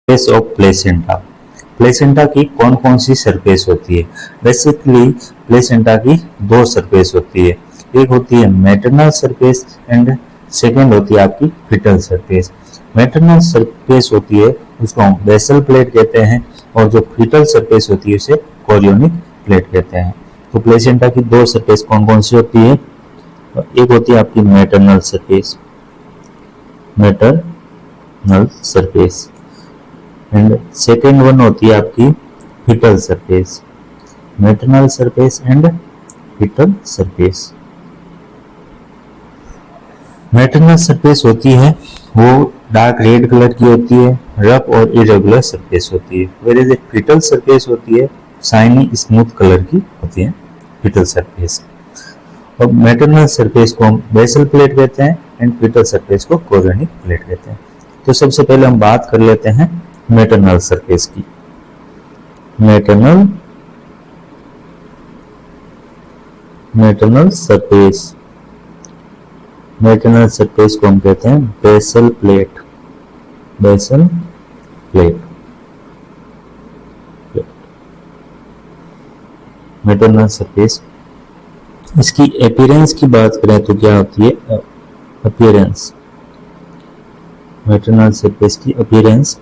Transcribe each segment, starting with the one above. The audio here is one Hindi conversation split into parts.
Surface of placenta. प्लेसेंटा की कौन कौन सी सरफेस होती है? बेसिकली प्लेसेंटा की दो सरफेस होती है, एक होती है मैटरनल सरफेस एंड सेकेंड होती है आपकी फिटल सरफेस। मैटरनल सरफेस होती है उसको हम बेसल प्लेट कहते हैं और जो फिटल सरफेस होती है उसे कोरियोनिक प्लेट कहते हैं। तो प्लेसेंटा की दो सरफेस कौन कौन सी होती है? एक होती है आपकी maternal surface, maternal surface, and second one होती है आपकी fetal surface, maternal surface and fetal surface. Maternal surface होती है वो डार्क रेड कलर की होती है, रफ और इरेगुलर सरफेस होती है, वेयर एज फिटल सरफेस होती है शाइनी स्मूथ कलर की होती है फिटल सरफेस। और मैटरनल सरफेस को हम बेसल प्लेट कहते हैं एंड फिटल सरफेस को कोरियोनिक प्लेट कहते हैं। तो सबसे पहले हम बात कर लेते हैं मैटरनल सरफेस की। मैटरनल सरफेस, मैटरनल सरफेस को हम कहते हैं basal plate, basal plate, maternal surface. इसकी अपीयरेंस की बात करें तो क्या होती है? अपीयरेंस, मैटरनल सरफेस की अपीयरेंस,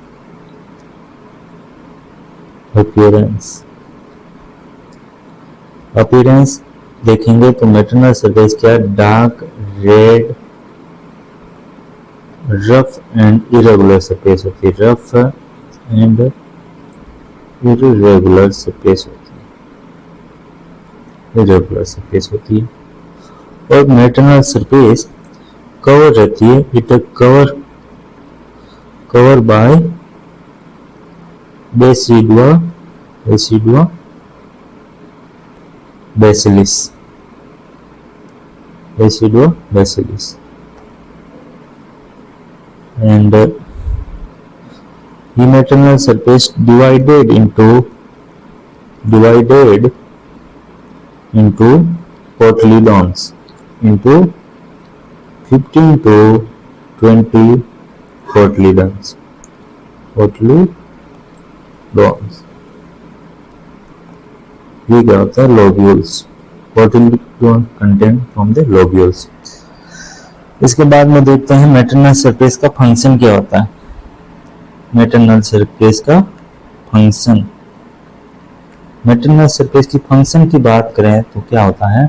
अपीयरेंस देखेंगे तो मैटरनल सरफेस क्या dark red rough and irregular surface होती है, रफ एंड इरेगुलर सरफेस होती है, इरेगुलर सरफेस होती है। और मैटरनल सरफेस कवर रहती है, it cover by decidua basalis, decidua basalis, and the maternal surface divided into cotyledons into 15 to 20 cotyledons. ये क्या होता है? Lobules, cotyledon content from the lobules। इसके बाद में देखते हैं मैटरनल सरफेस का फंक्शन क्या होता है। मैटरनल सरफेस का फंक्शन, मैटरनल सरफेस की फंक्शन की बात करें तो क्या होता है?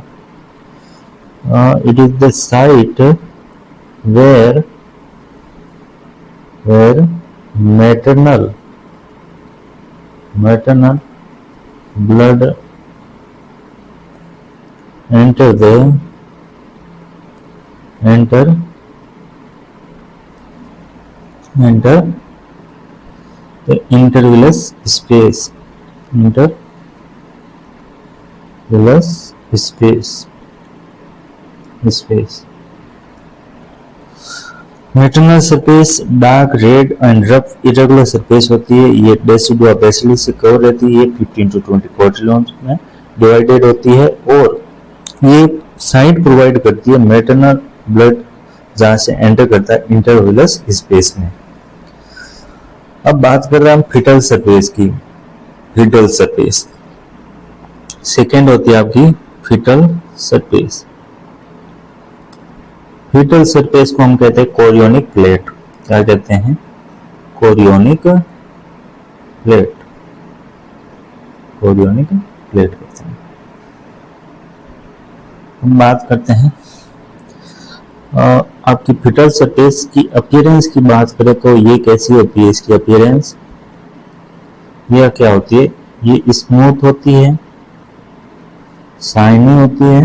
It is the site where maternal blood enter the intervillous space, maternal surface dark red and rough irregular surface होती है, ये डेसिडुआ बेसिलिस से कवर रहती है, ये 15 to 20 कोटिलोन्स में डिवाइडेड होती है और ये साइट प्रोवाइड करती है मैटरनल ब्लड जहां से एंटर करता है इंटरविलस स्पेस में। अब बात कर रहे हैं हम फिटल सरफेस की। फिटल सरफेस सेकेंड होती है आपकी फिटल सरफेस। फिटल सरफेस को हम कहते हैं कोरियोनिक प्लेट। क्या कहते हैं? कोरियोनिक प्लेट, कोरियोनिक प्लेट कहते हैं। हम बात करते हैं आपकी फिटल सरफेस की अपीयरेंस की बात करें तो ये कैसी होती है? इसकी अपीयरेंस यह क्या होती है? ये स्मूथ होती है, शाइनी होती है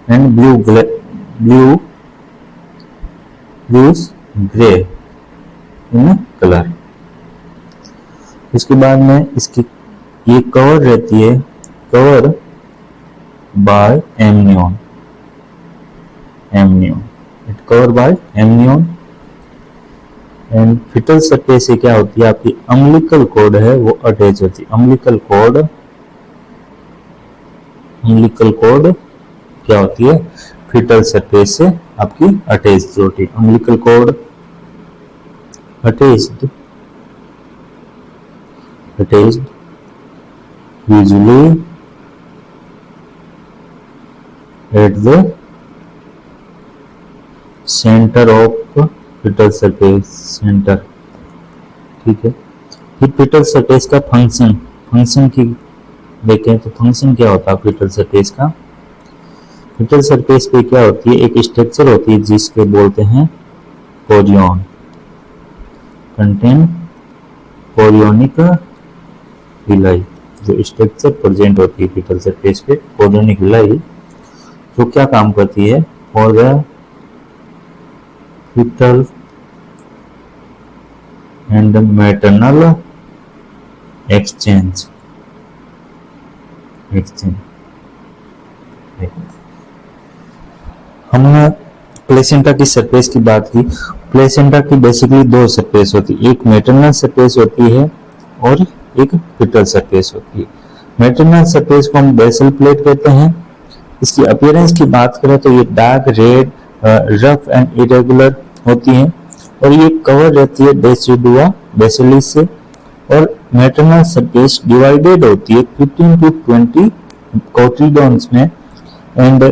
and bluish grey in colour. उसके बाद में इसकी ये कवर रहती है, cover by amnion, it cover by amnion. And fetal surface से क्या होती है? आपकी अम्बिलिकल कॉर्ड है वो अटैच होती है, अम्बिलिकल कॉर्ड क्या होती है? फिटल सरफेस से आपकी अटैच्ड होती है, umbilical cord attached attached usually at the center of fetal surface center. ठीक है, फिर पिटल सरफेस का फंक्शन की देखें तो फंक्शन क्या होता है पिटल सरफेस का। पिटल सरफेस पे क्या होती है, एक स्ट्रक्चर होती है जिसके बोलते हैं कोरियन, कंटेन कोरियोनिक विलाई। जो स्ट्रक्चर प्रेजेंट होती है पिटल सरफेस पे कोरियोनिक विलाई, जो क्या काम करती है for the fetal and maternal exchange। हमने प्लेसेंटा की सरफेस की बात की। प्लेसेंटा की बेसिकली दो सरफेस होती है, एक मैटरनल सरफेस होती है और एक फिटल सरफेस होती है। मैटरनल सरफेस को हम बेसल प्लेट कहते हैं। इसकी अपीयरेंस की बात करें तो ये dark red rough and irregular होती हैं और ये कवर रहती है डेसिडुआ बेसिलिस से। और मैटरनल सरफेस डिवाइडेड होती है 15 to 20 कोटिलडोन्स में। एंड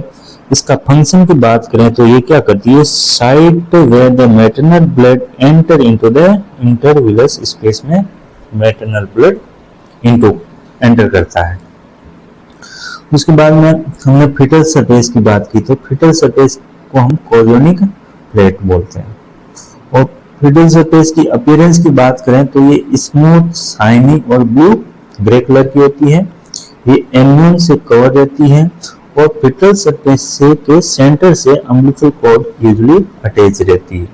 इसका फंक्शन की बात करें तो ये क्या करती है, site where the maternal blood enter into the intervillous space में मैटरनल ब्लड एंटर करता है। उसके बाद में हमने फिटल सरफेस की बात की, तो फिटल सरफेस को हम कोरियोनिक प्लेट बोलते हैं। और फिटल सरफेस की अपीयरेंस की बात करें तो ये स्मूथ शाइनी और ब्लू ग्रे कलर की होती है। ये एम्ब्रियन से कवर रहती है और फिटल सरफेस से के सेंटर से अम्बिलिकल कॉर्ड यूजुअली अटैच रहती है।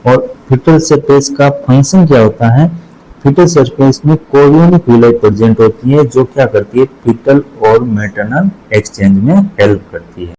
और फिटल सरफेस का फंक्शन क्या होता है, फिटल सरफेस में कोरियोनिक विलाई प्रेजेंट होती है जो क्या करती है फिटल और मैटरनल एक्सचेंज में हेल्प करती है।